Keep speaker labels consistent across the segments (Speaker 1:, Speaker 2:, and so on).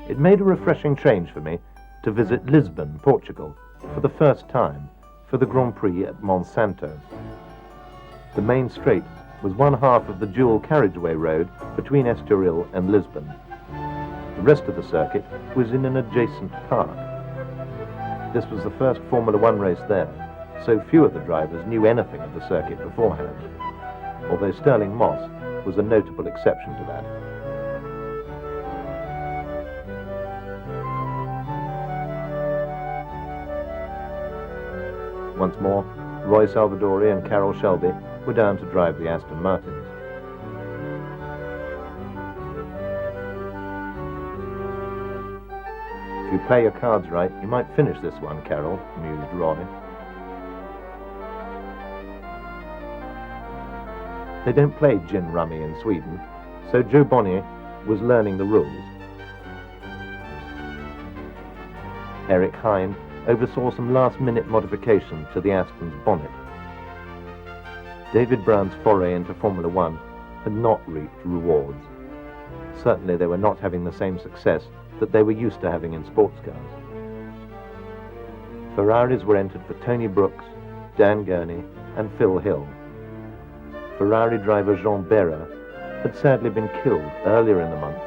Speaker 1: It made a refreshing change for me to visit Lisbon, Portugal, for the first time for the Grand Prix at Monsanto. The main straight was one half of the dual carriageway road between Estoril and Lisbon. The rest of the circuit was in an adjacent park. This was the first Formula One race there, so few of the drivers knew anything of the circuit beforehand, although Stirling Moss was a notable exception to that. Once more, Roy Salvadori and Carroll Shelby were down to drive the Aston Martins. If you play your cards right, you might finish this one, Carroll, mused Roy. They don't play gin rummy in Sweden, so Joe Bonnier was learning the rules. Eric Hine oversaw some last-minute modifications to the Aston's bonnet. David Brown's foray into Formula One had not reaped rewards. Certainly they were not having the same success that they were used to having in sports cars. Ferraris were entered for Tony Brooks, Dan Gurney and Phil Hill. Ferrari driver Jean Behra had sadly been killed earlier in the month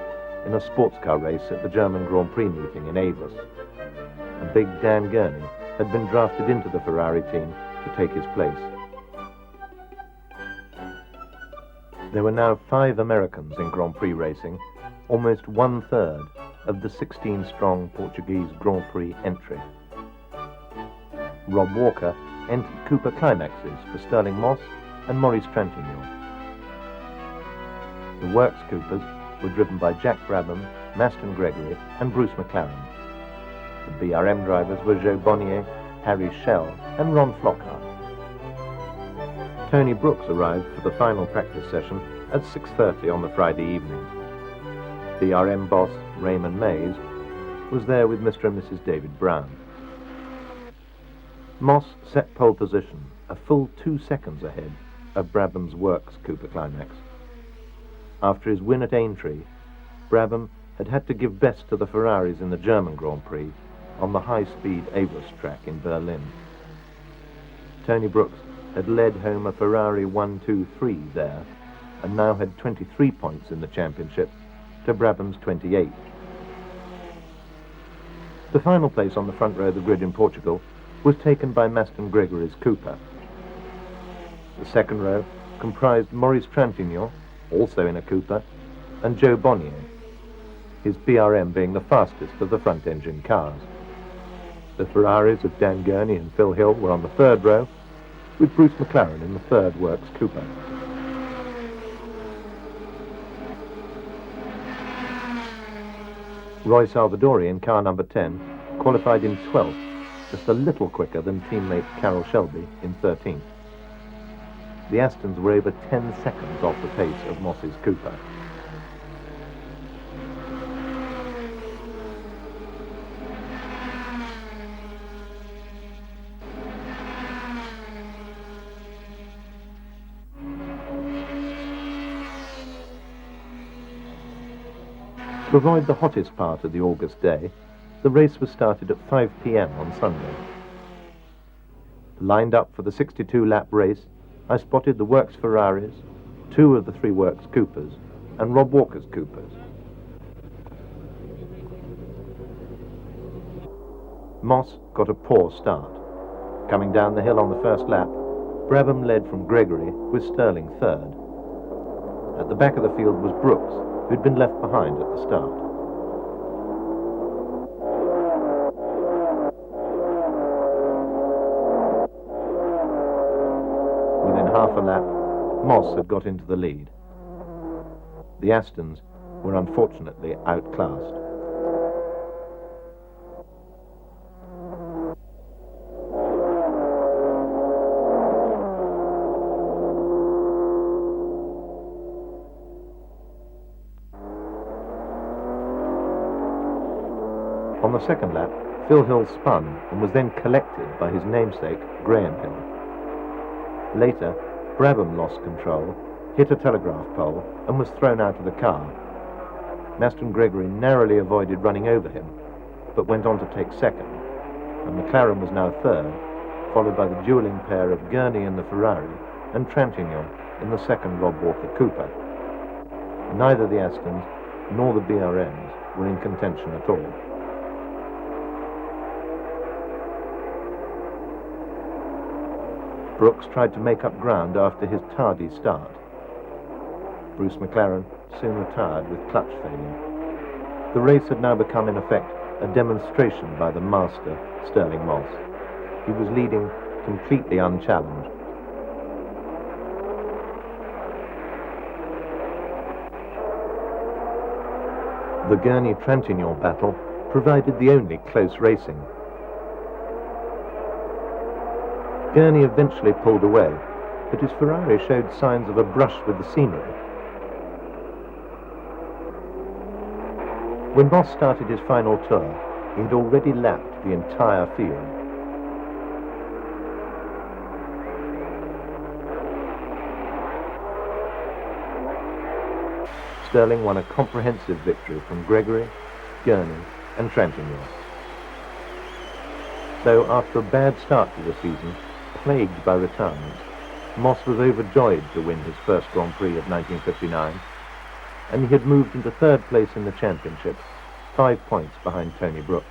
Speaker 1: in a sports car race at the German Grand Prix meeting in Avus. And big Dan Gurney had been drafted into the Ferrari team to take his place. There were now 5 Americans in Grand Prix racing, almost 1/3 of the 16-strong Portuguese Grand Prix entry. Rob Walker entered Cooper Climaxes for Stirling Moss and Maurice Trintignant. The Works Coopers were driven by Jack Brabham, Maston Gregory and Bruce McLaren. The BRM drivers were Joe Bonnier, Harry Schell and Ron Flockhart. Tony Brooks arrived for the final practice session at 6:30 on the Friday evening. BRM boss Raymond Mays was there with Mr. and Mrs. David Brown. Moss set pole position a full 2 seconds ahead of Brabham's Works Cooper Climax. After his win at Aintree, Brabham had to give best to the Ferraris in the German Grand Prix on the high-speed Avus track in Berlin. Tony Brooks had led home a Ferrari 1-2-3 there and now had 23 points in the championship to Brabham's 28. The final place on the front row of the grid in Portugal was taken by Maston Gregory's Cooper. The second row comprised Maurice Trintignant, also in a Cooper, and Joe Bonnier, his BRM being the fastest of the front-engine cars. The Ferraris of Dan Gurney and Phil Hill were on the third row, with Bruce McLaren in the third Works Cooper. Roy Salvadori in car number 10 qualified in 12th, just a little quicker than teammate Carroll Shelby in 13th. The Astons were over 10 seconds off the pace of Moss's Cooper. To avoid the hottest part of the August day, the race was started at 5 p.m. on Sunday. Lined up for the 62-lap race, I spotted the Works Ferraris, 2 of the 3 Works Coopers, and Rob Walker's Coopers. Moss got a poor start. Coming down the hill on the first lap, Brabham led from Gregory with Stirling third. At the back of the field was Brooks, who'd been left behind at the start. Within half a lap, Moss had got into the lead. The Astons were unfortunately outclassed. On the second lap, Phil Hill spun and was then collected by his namesake, Graham Hill. Later, Brabham lost control, hit a telegraph pole and was thrown out of the car. Maston Gregory narrowly avoided running over him, but went on to take second, and McLaren was now third, followed by the duelling pair of Gurney in the Ferrari and Trintignant in the second Rob Walker Cooper. Neither the Astons nor the BRMs were in contention at all. Brooks tried to make up ground after his tardy start. Bruce McLaren soon retired with clutch failure. The race had now become, in effect, a demonstration by the master, Stirling Moss. He was leading completely unchallenged. The Gurney-Trintignant battle provided the only close racing. Gurney eventually pulled away, but his Ferrari showed signs of a brush with the scenery. When Moss started his final tour, he had already lapped the entire field. Stirling won a comprehensive victory from Gregory, Gurney and Trintignant. So after a bad start to the season, plagued by retirements, Moss was overjoyed to win his first Grand Prix of 1959, and he had moved into third place in the championship, 5 points behind Tony Brooks.